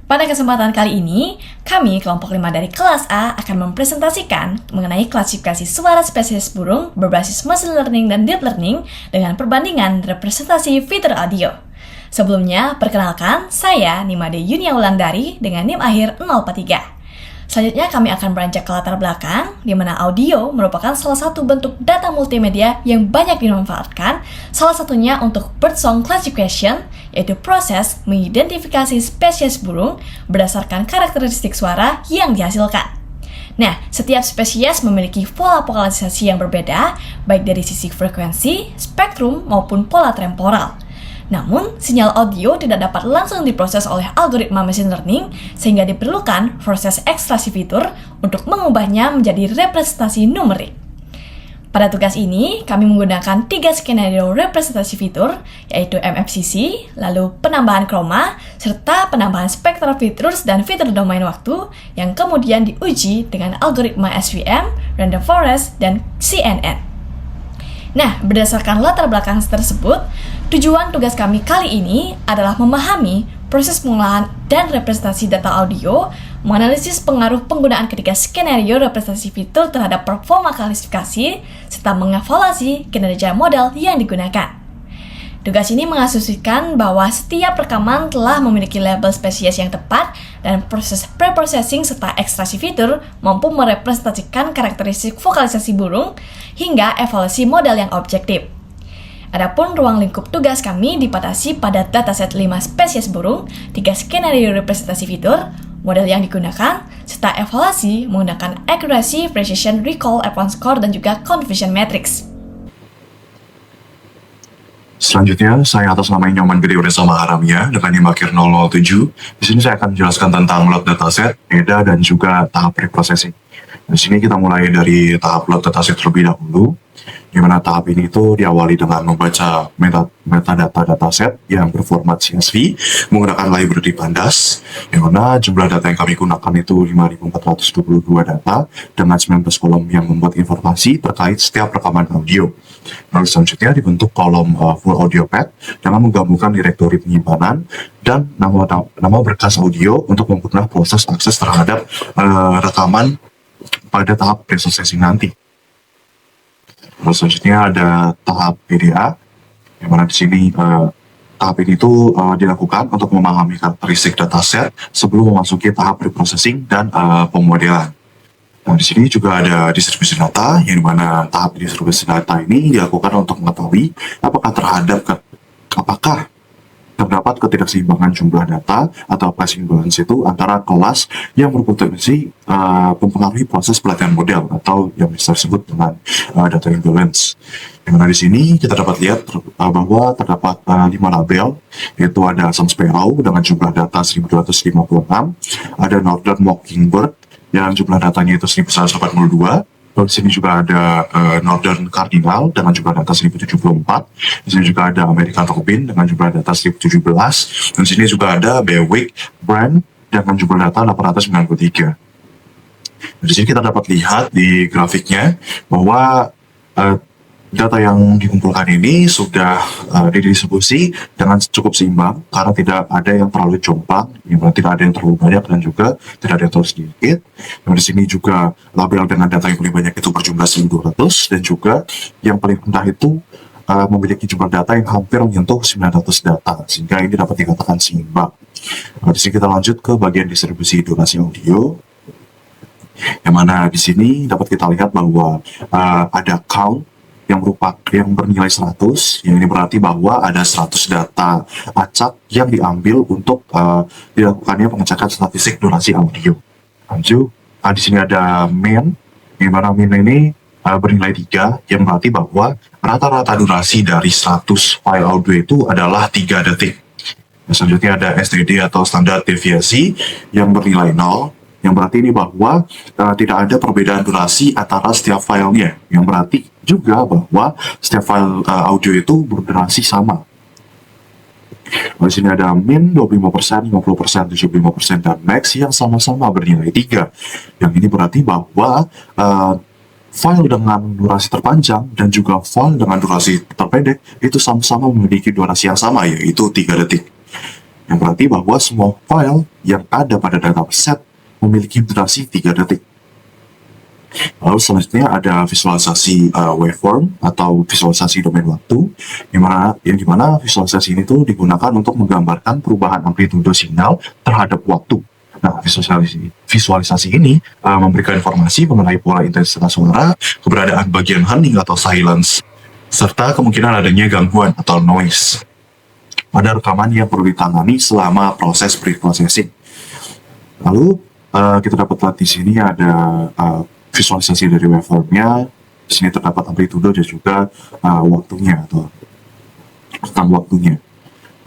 Pada kesempatan kali ini, kami kelompok 5 dari kelas A akan mempresentasikan mengenai klasifikasi suara spesies burung berbasis machine learning dan deep learning dengan perbandingan representasi fitur audio. Sebelumnya, perkenalkan, saya Nimade Yunia Wulandari dengan NIM akhir 043. Selanjutnya kami akan beranjak ke latar belakang, di mana audio merupakan salah satu bentuk data multimedia yang banyak dimanfaatkan, salah satunya untuk birdsong classification, yaitu proses mengidentifikasi spesies burung berdasarkan karakteristik suara yang dihasilkan. Nah, setiap spesies memiliki pola vokalisasi yang berbeda, baik dari sisi frekuensi, spektrum, maupun pola temporal. Namun, sinyal audio tidak dapat langsung diproses oleh algoritma machine learning, sehingga diperlukan proses ekstraksi fitur untuk mengubahnya menjadi representasi numerik. Pada tugas ini, kami menggunakan 3 skenario representasi fitur, yaitu MFCC, lalu penambahan chroma, serta penambahan spectral features dan fitur domain waktu, yang kemudian diuji dengan algoritma SVM, random forest, dan CNN. Nah, berdasarkan latar belakang tersebut, tujuan tugas kami kali ini adalah memahami proses pengolahan dan representasi data audio, menganalisis pengaruh penggunaan ketiga skenario representasi fitur terhadap performa klasifikasi, serta mengevaluasi kinerja model yang digunakan. Tugas ini mengasumsikan bahwa setiap rekaman telah memiliki label spesies yang tepat dan proses preprocessing serta ekstraksi fitur mampu merepresentasikan karakteristik vokalisasi burung hingga evaluasi model yang objektif. Adapun ruang lingkup tugas kami dibatasi pada dataset 5 spesies burung, 3 skenario representasi fitur, model yang digunakan, serta evaluasi menggunakan accuracy, precision, recall, advanced score, dan juga confusion matrix. Selanjutnya, saya atas nama Nyoman Gede Uresa Maharamya dengan NIM akhir 007. Di sini saya akan menjelaskan tentang load dataset, EDA, dan juga tahap preprocessing. Di sini kita mulai dari tahap load dataset terlebih dahulu, di mana tahap ini itu diawali dengan membaca metadata dataset yang berformat CSV menggunakan library Pandas, yang mana jumlah data yang kami gunakan itu 5.422 data dengan 19 kolom yang membuat informasi terkait setiap rekaman audio. Lalu selanjutnya dibentuk kolom full audio path dengan menggabungkan direktori penyimpanan dan nama berkas audio untuk mempermudah proses akses terhadap rekaman pada tahap preprocessing nanti. Lalu selanjutnya ada tahap PDA, yang mana di sini tahap ini itu dilakukan untuk memahami karakteristik dataset sebelum memasuki tahap preprocessing dan pemodelan. Nah, di sini juga ada distribusi data, yang mana tahap distribusi data ini dilakukan untuk mengetahui apakah terdapat ketidakseimbangan jumlah data atau passing balance itu antara kelas yang berpotensi mempengaruhi proses pelatihan model atau yang bisa disebut dengan data imbalance. Yang mana di sini kita dapat lihat bahwa terdapat 5 label, yaitu ada Sun Sparrow dengan jumlah data 1256, ada Northern Mockingbird yang jumlah datanya itu 1182. Lalu di sini juga ada Northern Cardinal dengan jumlah data 1074. Di sini juga ada American Robin dengan jumlah data 1017. Dan di sini juga ada Bewick Brand dengan jumlah data 893. Di sini kita dapat lihat di grafiknya bahwa data yang dikumpulkan ini sudah didistribusi dengan cukup seimbang karena tidak ada yang terlalu jomplang, tidak ada yang terlalu banyak dan juga tidak ada yang terlalu sedikit. Dan di sini juga label dengan data yang paling banyak itu berjumlah 1.200 dan juga yang paling rendah itu memiliki jumlah data yang hampir menyentuh 900 data, sehingga ini dapat dikatakan seimbang. Di sini kita lanjut ke bagian distribusi durasi audio, yang mana di sini dapat kita lihat bahwa ada count yang bernilai 100, yang ini berarti bahwa ada 100 data acak yang diambil untuk dilakukannya pengecekan statistik durasi audio. Lanjut, di sini ada min, yang mana min ini bernilai 3, yang berarti bahwa rata-rata durasi dari 100 file audio itu adalah 3 detik. Selanjutnya ada STD atau standar deviasi yang bernilai 0, yang berarti ini bahwa tidak ada perbedaan durasi antara setiap filenya, yang berarti juga bahwa setiap file audio itu berdurasi sama. Di sini ada min 25%, 50%, 75%, dan max yang sama-sama bernilai 3. Yang ini berarti bahwa file dengan durasi terpanjang dan juga file dengan durasi terpendek itu sama-sama memiliki durasi yang sama, yaitu 3 detik. yang berarti bahwa semua file yang ada pada dataset memiliki durasi 3 detik. Lalu selanjutnya ada visualisasi waveform atau visualisasi domain waktu, yang dimana visualisasi ini tuh digunakan untuk menggambarkan perubahan amplitudo sinyal terhadap waktu. Nah, visualisasi ini memberikan informasi mengenai pola intensitas suara, keberadaan bagian hening atau silence, serta kemungkinan adanya gangguan atau noise pada rekaman yang perlu ditangani selama proses pre-processing. Lalu kita dapat lihat di sini ada visualisasi dari waveformnya. Di sini terdapat amplitudo dan juga waktunya atau tentang waktunya.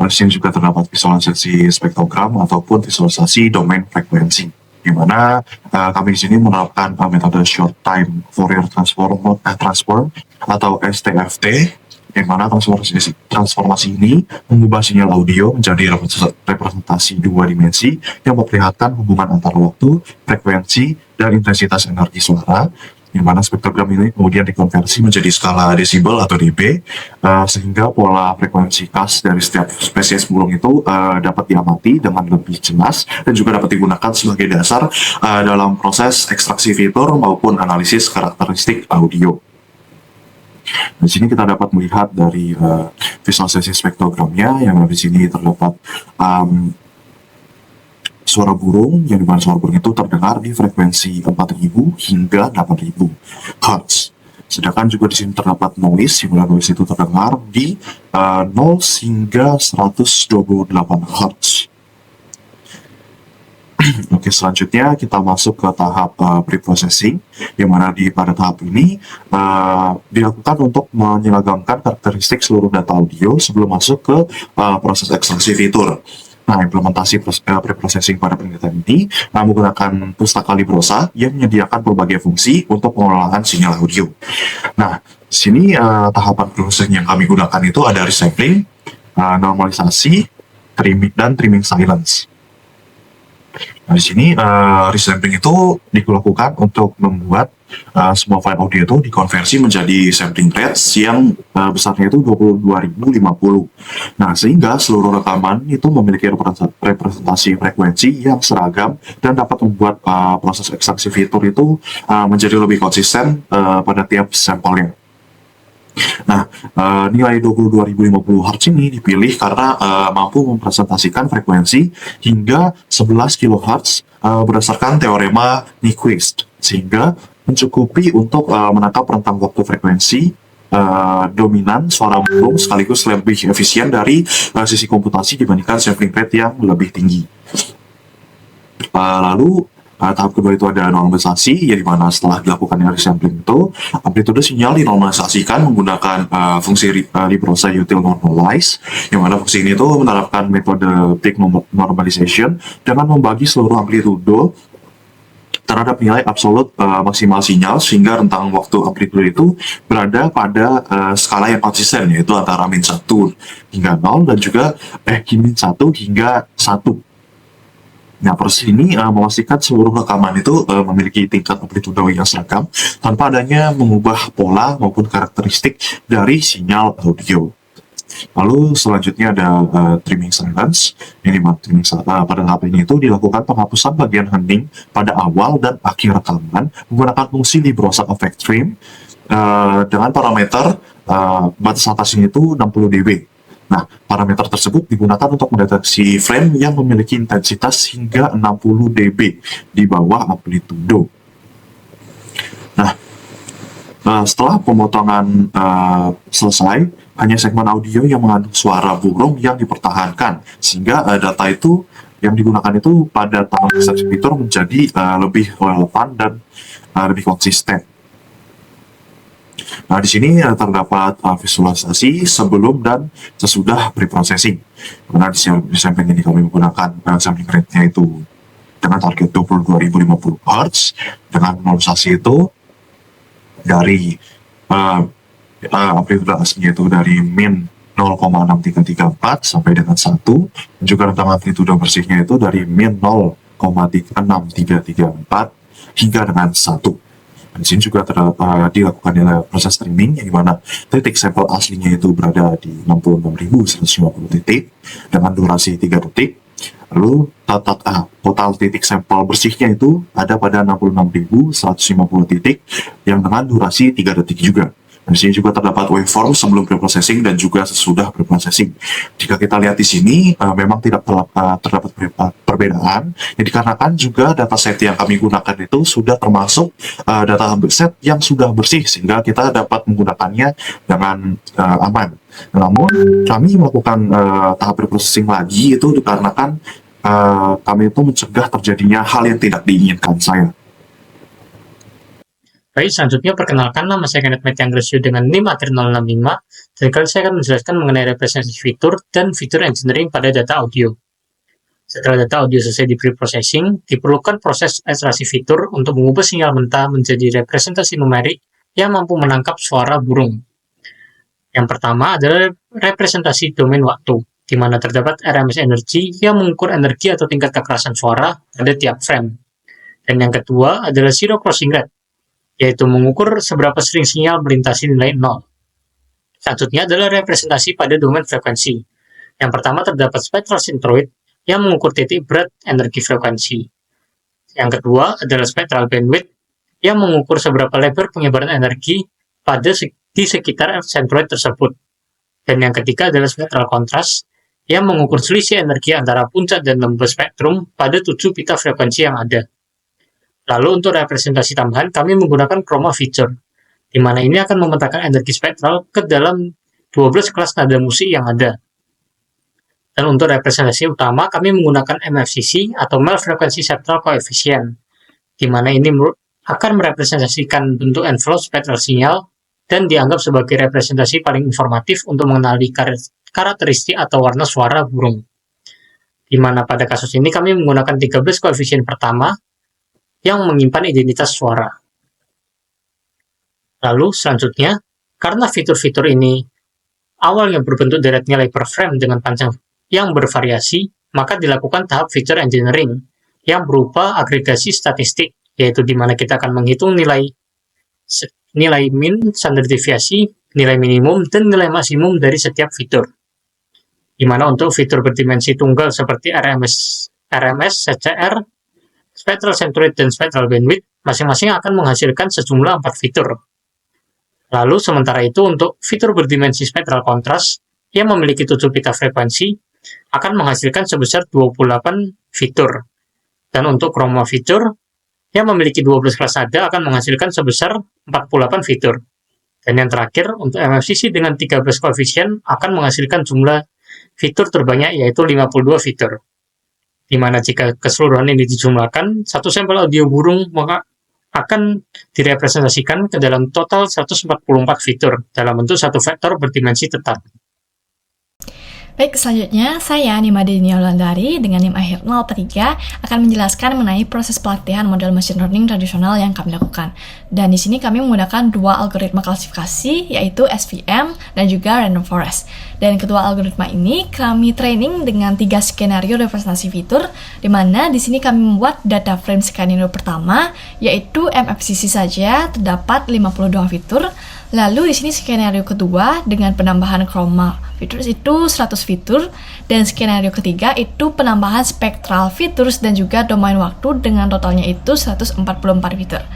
Di sini juga terdapat visualisasi spektrogram ataupun visualisasi domain frekuensi, di mana kami di sini menerapkan metode short time Fourier transform atau STFT, yang mana transformasi ini mengubah sinyal audio menjadi representasi 2 dimensi yang memperlihatkan hubungan antara waktu, frekuensi, dan intensitas energi suara, yang mana spektrogram ini kemudian dikonversi menjadi skala desibel atau dB, sehingga pola frekuensi khas dari setiap spesies burung itu dapat diamati dengan lebih jelas dan juga dapat digunakan sebagai dasar dalam proses ekstraksi fitur maupun analisis karakteristik audio. Di sini kita dapat melihat dari visualisasi spektrogramnya, yang di sini terdapat suara burung, yang dimana suara burung itu terdengar di frekuensi 4000 hingga 8000 Hz. Sedangkan juga di sini terdapat noise, yang mana noise itu terdengar di 0 hingga 128 Hz. Oke, selanjutnya kita masuk ke tahap pre-processing, yang mana pada tahap ini dilakukan untuk menyeragamkan karakteristik seluruh data audio sebelum masuk ke proses ekstraksi fitur. Nah, implementasi pre-processing pada penelitian ini menggunakan pustaka Librosa yang menyediakan berbagai fungsi untuk pengolahan sinyal audio. Nah, sini tahapan proses yang kami gunakan itu ada resampling, normalisasi, trimming silence. Nah, di sini resampling itu dilakukan untuk membuat semua file audio itu dikonversi menjadi sampling rates yang besarnya itu 22.050. Nah, sehingga seluruh rekaman itu memiliki representasi frekuensi yang seragam dan dapat membuat proses ekstraksi fitur itu menjadi lebih konsisten pada tiap sampelnya. Nah, nilai 22.050 Hz ini dipilih karena mampu mempresentasikan frekuensi hingga 11 kHz berdasarkan teorema Nyquist, sehingga mencukupi untuk menangkap rentang waktu frekuensi dominan suara burung sekaligus lebih efisien dari sisi komputasi dibandingkan sampling rate yang lebih tinggi. Lalu tahap kedua itu ada normalisasi, ya dimana setelah dilakukannya resampling itu amplitude sinyal dinormalisasikan menggunakan fungsi Librosa util normalize, yang mana fungsi ini tuh menerapkan metode peak normalization dengan membagi seluruh amplitudo terhadap nilai absolut maksimal sinyal, sehingga rentang waktu amplitudo itu berada pada skala yang konsisten, yaitu antara min 1 hingga 0 dan juga min 1 hingga 1. Nah, proses ini memastikan seluruh rekaman itu memiliki tingkat amplitudo yang seragam tanpa adanya mengubah pola maupun karakteristik dari sinyal audio. Lalu selanjutnya ada trimming silence. Ini pada tahap ini itu dilakukan penghapusan bagian hening pada awal dan akhir rekaman menggunakan fungsi Librosa Effect Trim dengan parameter batas atasnya itu 60 dB. Nah, parameter tersebut digunakan untuk mendeteksi frame yang memiliki intensitas hingga 60 dB di bawah amplitudo. Nah, setelah pemotongan selesai, hanya segmen audio yang mengandung suara burung yang dipertahankan, sehingga data itu yang digunakan itu pada tahap ekstraksi fitur menjadi lebih relevan dan lebih konsisten. Nah, di sini terdapat visualisasi sebelum dan sesudah pre-processing. Karena di sampling ini kami menggunakan sampling rate-nya itu dengan target 22.050 Hz, dengan normalisasi itu dari amplitudo aslinya itu dari min 0,6334 sampai dengan 1, dan juga rentang amplitudo bersihnya itu dari min 0,6334 hingga dengan 1. Di sini juga dilakukan proses training, yang dimana titik sampel aslinya itu berada di 66.150 titik dengan durasi 3 detik. Lalu total titik sampel bersihnya itu ada pada 66.150 titik yang dengan durasi 3 detik juga. Dan di sini juga terdapat waveform sebelum preprocessing dan juga sesudah preprocessing. Jika kita lihat di sini, memang tidak terdapat perbedaan, ya dikarenakan juga dataset yang kami gunakan itu sudah termasuk dataset yang sudah bersih, sehingga kita dapat menggunakannya dengan aman. Namun, kami melakukan tahap preprocessing lagi itu dikarenakan kami itu mencegah terjadinya hal yang tidak diinginkan saya. Baik, selanjutnya perkenalkan, nama saya Kenneth Metianggresio dengan NIM ATIR 065, dan kali saya akan menjelaskan mengenai representasi fitur dan fitur engineering pada data audio. Setelah data audio selesai di pre-processing, diperlukan proses ekstraksi fitur untuk mengubah sinyal mentah menjadi representasi numerik yang mampu menangkap suara burung. Yang pertama adalah representasi domain waktu, di mana terdapat RMS energy yang mengukur energi atau tingkat kekerasan suara pada tiap frame. Dan yang kedua adalah zero crossing rate, yaitu mengukur seberapa sering sinyal melintasi nilai 0. Selanjutnya adalah representasi pada domain frekuensi. Yang pertama terdapat spectral centroid yang mengukur titik berat energi frekuensi. Yang kedua adalah spectral bandwidth yang mengukur seberapa lebar penyebaran energi di sekitar centroid tersebut. Dan yang ketiga adalah spectral contrast yang mengukur selisih energi antara puncak dan lembah spektrum pada 7 pita frekuensi yang ada. Lalu untuk representasi tambahan, kami menggunakan chroma feature, di mana ini akan memetakan energi spektral ke dalam 12 kelas nada musik yang ada. Dan untuk representasi utama, kami menggunakan MFCC atau Mel Frequency Spectral Coefficient, di mana ini akan merepresentasikan bentuk envelope spektral sinyal dan dianggap sebagai representasi paling informatif untuk mengenali karakteristik atau warna suara burung. Di mana pada kasus ini kami menggunakan 13 koefisien pertama yang menyimpan identitas suara. Lalu selanjutnya, karena fitur-fitur ini awalnya berbentuk deret nilai per frame dengan panjang yang bervariasi, maka dilakukan tahap feature engineering yang berupa agregasi statistik, yaitu di mana kita akan menghitung nilai min, standar deviasi, nilai minimum, dan nilai maksimum dari setiap fitur. Di mana untuk fitur berdimensi tunggal seperti RMS, CCR, spectral centroid, dan spectral bandwidth masing-masing akan menghasilkan sejumlah 4 fitur. Lalu sementara itu untuk fitur berdimensi spectral contrast yang memiliki 7 pita frekuensi akan menghasilkan sebesar 28 fitur. Dan untuk chroma feature yang memiliki 12 kelas nada akan menghasilkan sebesar 48 fitur. Dan yang terakhir untuk MFCC dengan 13 koefisien akan menghasilkan jumlah fitur terbanyak yaitu 52 fitur. Di mana jika keseluruhan ini dijumlahkan, satu sampel audio burung maka akan direpresentasikan ke dalam total 144 fitur dalam bentuk satu vektor berdimensi tetap. Baik, selanjutnya saya Nima Denia Wulandari dengan NIM AHIR 043 akan menjelaskan mengenai proses pelatihan model machine learning tradisional yang kami lakukan. Dan di sini kami menggunakan 2 algoritma klasifikasi, yaitu SVM dan juga Random Forest. Dan kedua algoritma ini kami training dengan 3 skenario representasi fitur, di mana di sini kami membuat data frame skenario pertama, yaitu MFCC saja terdapat 52 fitur. Lalu di sini skenario kedua dengan penambahan chroma features itu 100 fitur, dan skenario ketiga itu penambahan spectral features dan juga domain waktu dengan totalnya itu 144 fitur.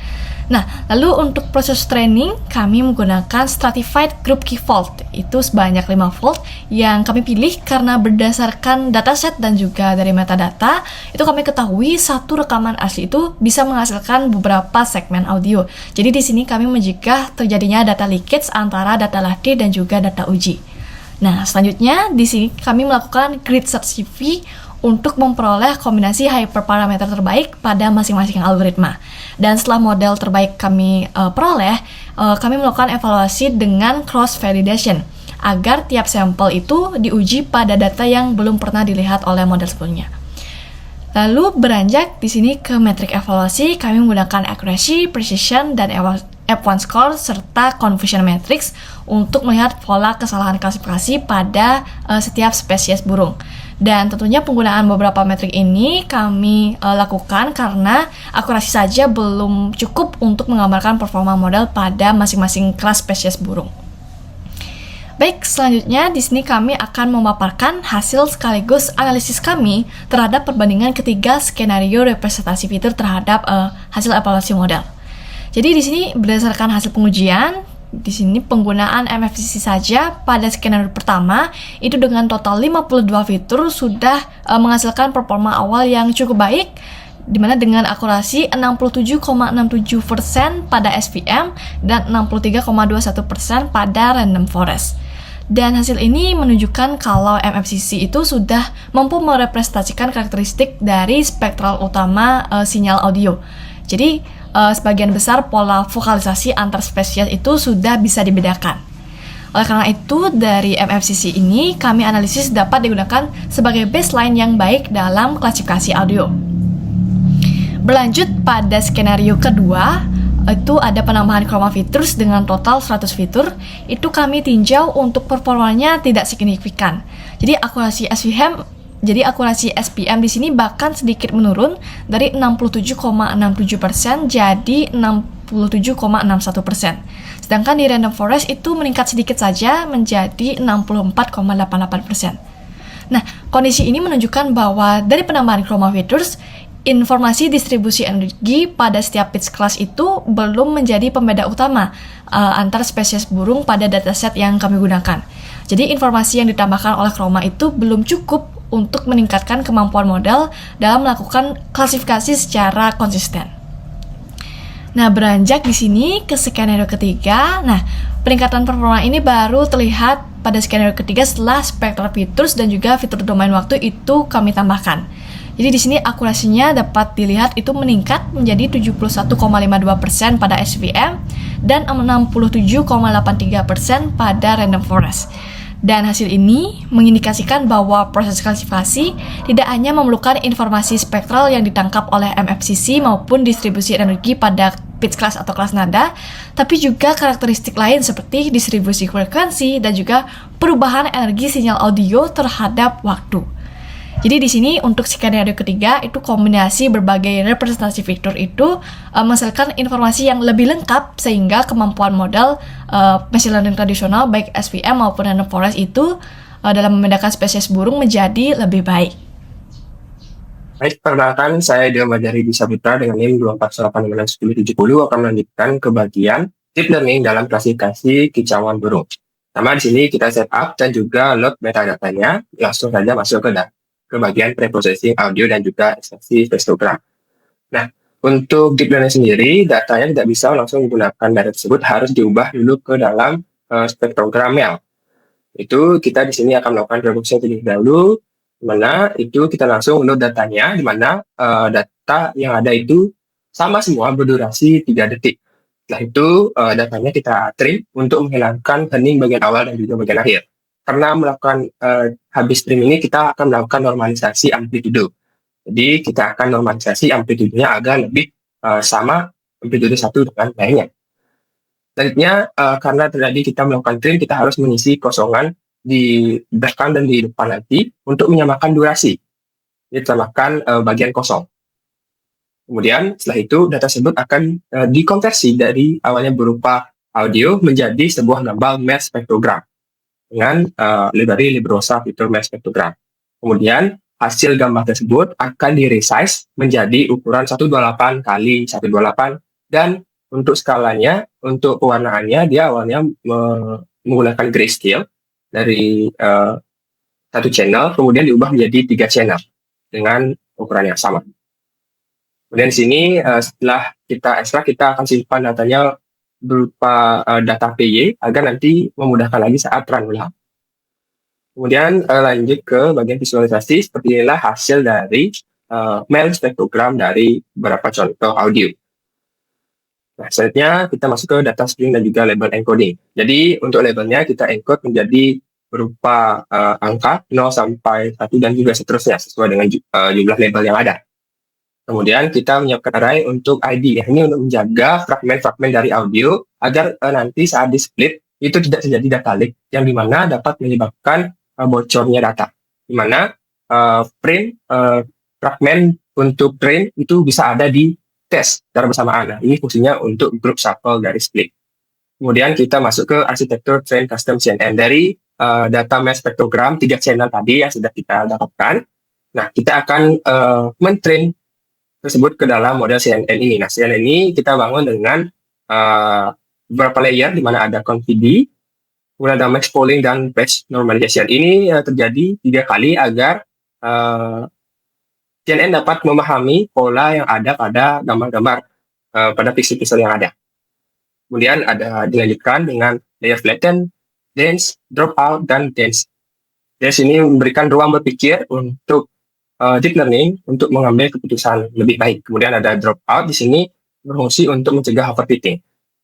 Nah, lalu untuk proses training kami menggunakan stratified group key fault, itu sebanyak 5 fault yang kami pilih karena berdasarkan dataset dan juga dari metadata itu kami ketahui satu rekaman asli itu bisa menghasilkan beberapa segmen audio. Jadi di sini kami mencegah terjadinya data leakage antara data latih dan juga data uji. Nah, selanjutnya di sini kami melakukan grid search CV untuk memperoleh kombinasi hyperparameter terbaik pada masing-masing algoritma. Dan setelah model terbaik kami peroleh, kami melakukan evaluasi dengan cross validation agar tiap sampel itu diuji pada data yang belum pernah dilihat oleh model sebelumnya. Lalu beranjak di sini ke metrik evaluasi, kami menggunakan accuracy, precision, dan F1 score serta confusion matrix untuk melihat pola kesalahan klasifikasi pada setiap spesies burung. Dan tentunya penggunaan beberapa metrik ini kami lakukan karena akurasi saja belum cukup untuk menggambarkan performa model pada masing-masing kelas spesies burung. Baik, selanjutnya di sini kami akan memaparkan hasil sekaligus analisis kami terhadap perbandingan ketiga skenario representasi fitur terhadap hasil evaluasi model. Jadi di sini berdasarkan hasil pengujian, di sini penggunaan MFCC saja pada skenario pertama itu dengan total 52 fitur sudah menghasilkan performa awal yang cukup baik, dimana dengan akurasi 67,67% pada SVM dan 63,21% pada random forest. Dan hasil ini menunjukkan kalau MFCC itu sudah mampu merepresentasikan karakteristik dari spektral utama sinyal audio. Jadi sebagian besar pola vokalisasi antar spesies itu sudah bisa dibedakan. Oleh karena itu, dari MFCC ini kami analisis dapat digunakan sebagai baseline yang baik dalam klasifikasi audio. Berlanjut pada skenario kedua, itu ada penambahan chroma features dengan total 100 fitur. Itu kami tinjau untuk performanya tidak signifikan. Jadi akurasi SPM di sini bahkan sedikit menurun dari 67,67% jadi 67,61%. Sedangkan di random forest itu meningkat sedikit saja menjadi 64,88%. Nah, kondisi ini menunjukkan bahwa dari penambahan chroma features, informasi distribusi energi pada setiap pitch class itu belum menjadi pembeda utama antar spesies burung pada dataset yang kami gunakan. Jadi informasi yang ditambahkan oleh chroma itu belum cukup untuk meningkatkan kemampuan model dalam melakukan klasifikasi secara konsisten. Nah, beranjak di sini ke skenario ketiga. Nah, peningkatan performa ini baru terlihat pada skenario ketiga setelah spectral features dan juga fitur domain waktu itu kami tambahkan. Jadi di sini akurasinya dapat dilihat itu meningkat menjadi 71,52% pada SVM dan 67,83% pada random forest. Dan hasil ini mengindikasikan bahwa proses klasifikasi tidak hanya memerlukan informasi spektral yang ditangkap oleh MFCC maupun distribusi energi pada pitch class atau kelas nada, tapi juga karakteristik lain seperti distribusi frekuensi dan juga perubahan energi sinyal audio terhadap waktu. Jadi di sini untuk skenario ketiga itu kombinasi berbagai representasi fitur itu menghasilkan informasi yang lebih lengkap sehingga kemampuan model machine learning tradisional baik SVM maupun random forest itu dalam membedakan spesies burung menjadi lebih baik. Baik, perkenalkan saya Dio Majari Disaputra dengan NIM 248961070 akan melanjutkan ke bagian deep learning dalam klasifikasi kicauan burung. Pertama di sini kita setup dan juga load metadatanya, langsung saja masuk ke bagian preprocessing audio dan juga ekstraksi spektrogram. Nah, untuk deep learning sendiri, datanya tidak bisa langsung menggunakan data tersebut, harus diubah dulu ke dalam spektrogramnya. Itu kita di sini akan melakukan preprocessing terlebih dahulu, di mana itu kita langsung load datanya, di mana data yang ada itu sama semua berdurasi 3 detik. Setelah itu datanya kita trim untuk menghilangkan hening bagian awal dan juga bagian akhir. Karena melakukan habis trim ini kita akan melakukan normalisasi amplitudo. Jadi kita akan normalisasi amplitudenya agar lebih sama amplitudo satu dengan lainnya. Selanjutnya karena terjadi kita melakukan trim, kita harus mengisi kosongan di belakang dan di depan nanti untuk menyamakan durasi. Jadi tambahkan bagian kosong. Kemudian setelah itu data tersebut akan dikonversi dari awalnya berupa audio menjadi sebuah gambar mesh spektrogram dengan library Librosa fitur mesh spektrogram. Kemudian hasil gambar tersebut akan di-resize menjadi ukuran 128 kali 128 dan untuk skalanya, untuk pewarnaannya dia awalnya menggunakan grayscale dari satu channel, kemudian diubah menjadi 3 channel dengan ukuran yang sama. Kemudian di sini setelah kita ekstrak, kita akan simpan datanya berupa data PY agar nanti memudahkan lagi saat run ulang. Kemudian lanjut ke bagian visualisasi, seperti inilah hasil dari MEL spektrogram dari beberapa contoh audio. Nah, selanjutnya kita masuk ke data string dan juga label encoding. Jadi untuk labelnya kita encode menjadi berupa angka 0 sampai 1 dan juga seterusnya sesuai dengan jumlah label yang ada. Kemudian kita menyiapkan array untuk ID. Ini untuk menjaga fragmen-fragmen dari audio agar nanti saat di-split itu tidak terjadi data leak yang dimana dapat menyebabkan bocornya data. Dimana print fragmen untuk train itu bisa ada di tes secara bersamaan. Nah, ini fungsinya untuk group shuffle dari split. Kemudian kita masuk ke arsitektur train custom CNN. Dari data mass spektrogram 3 channel tadi yang sudah kita dapatkan. Nah, kita akan men-train tersebut ke dalam model CNN ini. Nah, CNN ini kita bangun dengan beberapa layer di mana ada convd, kemudian ada max polling dan batch normalization. Ini terjadi 3 kali agar CNN dapat memahami pola yang ada pada gambar-gambar pada pixel-pixel yang ada. Kemudian dilanjutkan dengan layer flatten, dense, dropout, dan dense. Dense ini memberikan ruang berpikir untuk deep learning untuk mengambil keputusan lebih baik. Kemudian ada dropout di sini berfungsi untuk mencegah overfitting.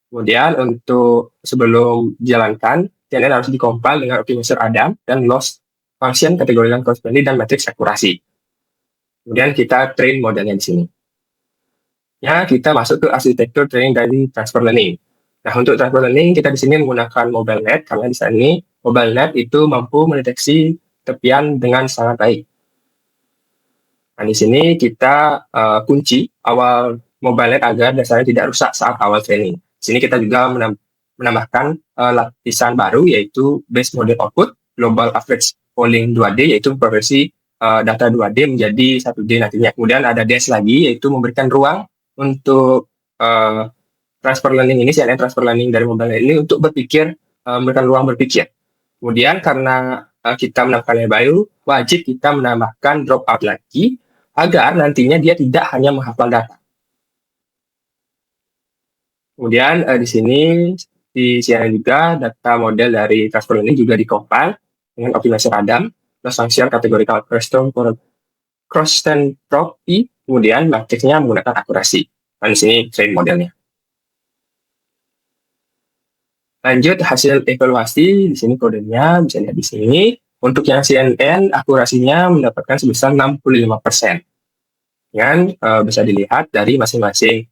Kemudian untuk sebelum dijalankan, CNN harus dikompil dengan optimizer Adam dan loss function, kategorikan corresponding, dan matrix akurasi. Kemudian kita train modelnya di sini. Ya, kita masuk ke arsitektur training dari transfer learning. Nah, untuk transfer learning kita di sini menggunakan MobileNet karena di sini MobileNet itu mampu mendeteksi tepian dengan sangat baik. Nah, di sini kita kunci awal MobileNet agar dasarnya tidak rusak saat awal training. Di sini kita juga menambahkan lapisan baru yaitu base model output, global average polling 2D yaitu konversi data 2D menjadi 1D nantinya. Kemudian ada dense lagi yaitu memberikan ruang untuk transfer learning ini, CNN transfer learning dari MobileNet ini untuk berpikir, memberikan ruang berpikir. Kemudian karena kita menambahkan layer baru, wajib kita menambahkan dropout lagi agar nantinya dia tidak hanya menghafal data. Kemudian di sini di CNN juga data model dari transfer learning juga dikompil dengan optimizer Adam, loss function, categorical cross-stand property, kemudian matrixnya menggunakan akurasi. Dan di sini train modelnya. Lanjut hasil evaluasi, di sini kodenya bisa lihat di sini. Untuk yang CNN akurasinya mendapatkan sebesar 65%. Yang bisa dilihat dari masing-masing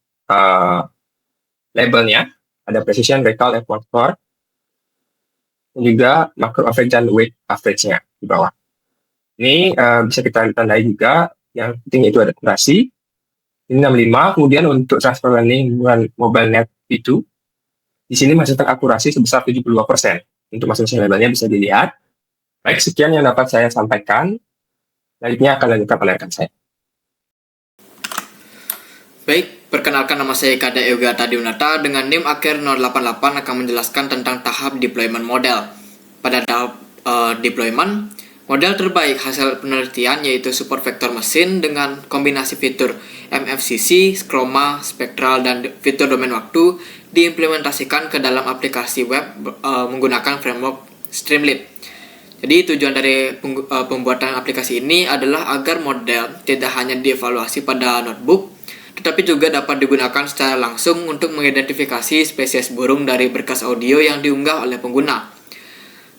labelnya. Ada precision, recall, effort score, dan juga macro average dan weight average-nya di bawah. Ini bisa kita tandai juga, yang penting itu ada akurasi. Ini 65, kemudian untuk transfer learning dengan MobileNet itu, di sini masih terakurasi sebesar 72%. Untuk masing-masing labelnya bisa dilihat. Baik, sekian yang dapat saya sampaikan. Selanjutnya akan lanjutkan oleh rekan saya. Baik, perkenalkan nama saya Kada Yoga Tadiunata dengan NIM akhir 088 akan menjelaskan tentang tahap deployment model. Pada tahap deployment, model terbaik hasil penelitian yaitu support vektor mesin dengan kombinasi fitur MFCC, Chroma, spektral, dan fitur domain waktu diimplementasikan ke dalam aplikasi web menggunakan framework Streamlit. Jadi tujuan dari pembuatan aplikasi ini adalah agar model tidak hanya dievaluasi pada notebook, tetapi juga dapat digunakan secara langsung untuk mengidentifikasi spesies burung dari berkas audio yang diunggah oleh pengguna.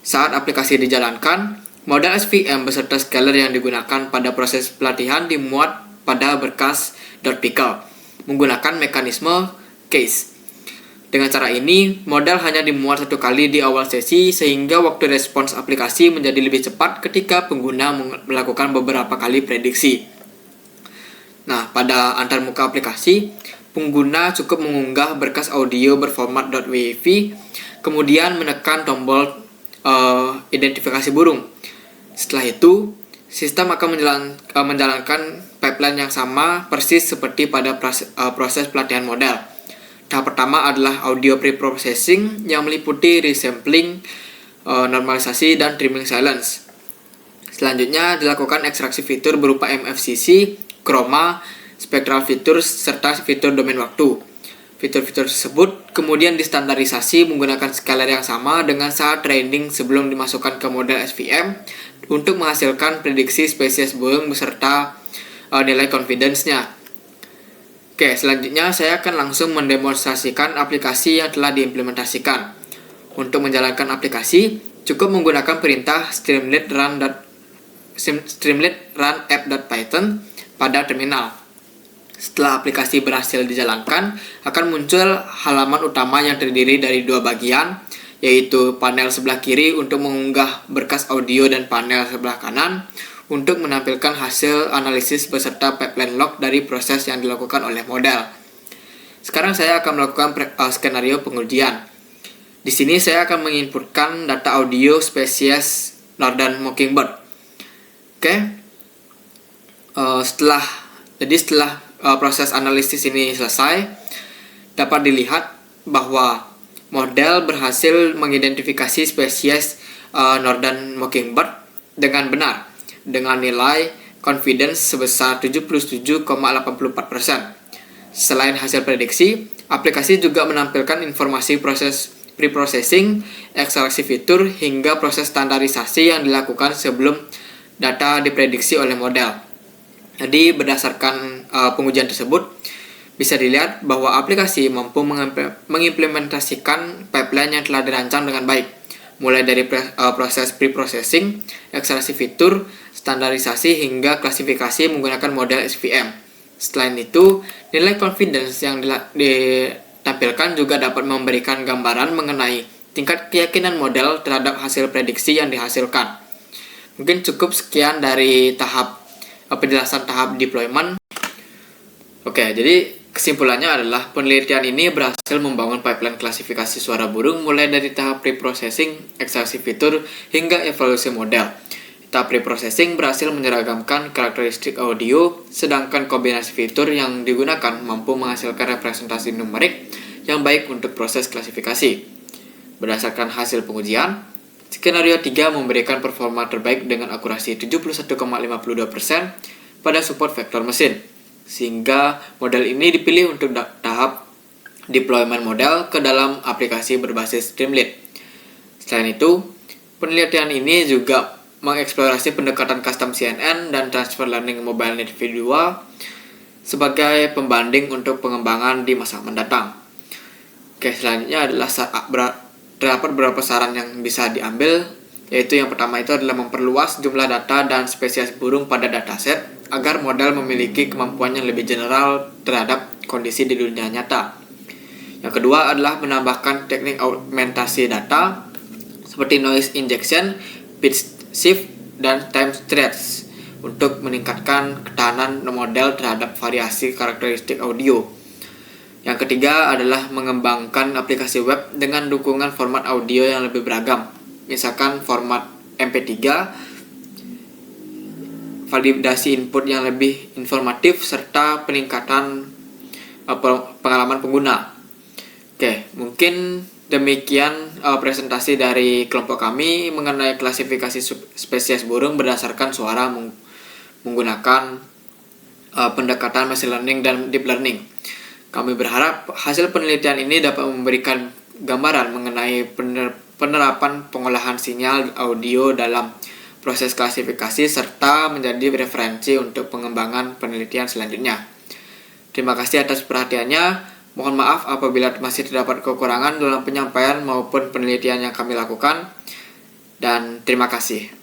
Saat aplikasi dijalankan, model SVM beserta scaler yang digunakan pada proses pelatihan dimuat pada berkas .pickle menggunakan mekanisme case. Dengan cara ini, model hanya dimuat satu kali di awal sesi sehingga waktu respons aplikasi menjadi lebih cepat ketika pengguna melakukan beberapa kali prediksi. Nah, pada antarmuka aplikasi, pengguna cukup mengunggah berkas audio berformat .wav, kemudian menekan tombol identifikasi burung. Setelah itu, sistem akan menjalankan pipeline yang sama persis seperti pada proses pelatihan model. Tahap pertama adalah audio pre-processing yang meliputi resampling, normalisasi, dan trimming silence. Selanjutnya dilakukan ekstraksi fitur berupa MFCC, Chroma, spectral features, serta fitur domain waktu. Fitur-fitur tersebut kemudian distandarisasi menggunakan scaler yang sama dengan saat training sebelum dimasukkan ke model SVM untuk menghasilkan prediksi spesies burung beserta nilai confidence-nya. Oke, selanjutnya saya akan langsung mendemonstrasikan aplikasi yang telah diimplementasikan. Untuk menjalankan aplikasi, cukup menggunakan perintah streamlit run app.python pada terminal. Setelah aplikasi berhasil dijalankan, akan muncul halaman utama yang terdiri dari dua bagian, yaitu panel sebelah kiri untuk mengunggah berkas audio dan panel sebelah kanan untuk menampilkan hasil analisis beserta pipeline log dari proses yang dilakukan oleh model. Sekarang saya akan melakukan skenario pengujian. Di sini saya akan menginputkan data audio spesies Northern Mockingbird. Oke. Setelah proses analisis ini selesai, dapat dilihat bahwa model berhasil mengidentifikasi spesies Northern Mockingbird dengan benar dengan nilai confidence sebesar 77,84%. Selain hasil prediksi, aplikasi juga menampilkan informasi proses preprocessing, ekstraksi fitur, hingga proses standarisasi yang dilakukan sebelum data diprediksi oleh model. Jadi berdasarkan pengujian tersebut, bisa dilihat bahwa aplikasi mampu mengimplementasikan pipeline yang telah dirancang dengan baik, mulai dari proses preprocessing, ekstraksi fitur, standarisasi, hingga klasifikasi menggunakan model SVM. Selain itu, nilai confidence yang ditampilkan juga dapat memberikan gambaran mengenai tingkat keyakinan model terhadap hasil prediksi yang dihasilkan. Mungkin cukup sekian dari penjelasan tahap deployment. Oke, jadi kesimpulannya adalah penelitian ini berhasil membangun pipeline klasifikasi suara burung mulai dari tahap preprocessing, ekstraksi fitur, hingga evaluasi model. Tahap preprocessing berhasil menyeragamkan karakteristik audio, sedangkan kombinasi fitur yang digunakan mampu menghasilkan representasi numerik yang baik untuk proses klasifikasi. Berdasarkan hasil pengujian, skenario 3 memberikan performa terbaik dengan akurasi 71,52% pada support vektor mesin, sehingga model ini dipilih untuk tahap deployment model ke dalam aplikasi berbasis Streamlit. Selain itu, penelitian ini juga mengeksplorasi pendekatan custom CNN dan transfer learning mobile native 2 sebagai pembanding untuk pengembangan di masa mendatang. Oke, selanjutnya adalah terdapat beberapa saran yang bisa diambil, yaitu yang pertama itu adalah memperluas jumlah data dan spesies burung pada dataset agar model memiliki kemampuan yang lebih general terhadap kondisi di dunia nyata. Yang kedua adalah menambahkan teknik augmentasi data seperti noise injection, pitch shift, dan time threads untuk meningkatkan ketahanan model terhadap variasi karakteristik audio. Yang ketiga adalah mengembangkan aplikasi web dengan dukungan format audio yang lebih beragam, misalkan format MP3, validasi input yang lebih informatif, serta peningkatan pengalaman pengguna. Oke, mungkin demikian presentasi dari kelompok kami mengenai klasifikasi spesies burung berdasarkan suara menggunakan pendekatan machine learning dan deep learning. Kami berharap hasil penelitian ini dapat memberikan gambaran mengenai penerapan pengolahan sinyal audio dalam proses klasifikasi serta menjadi referensi untuk pengembangan penelitian selanjutnya. Terima kasih atas perhatiannya. Mohon maaf apabila masih terdapat kekurangan dalam penyampaian maupun penelitian yang kami lakukan. Dan terima kasih.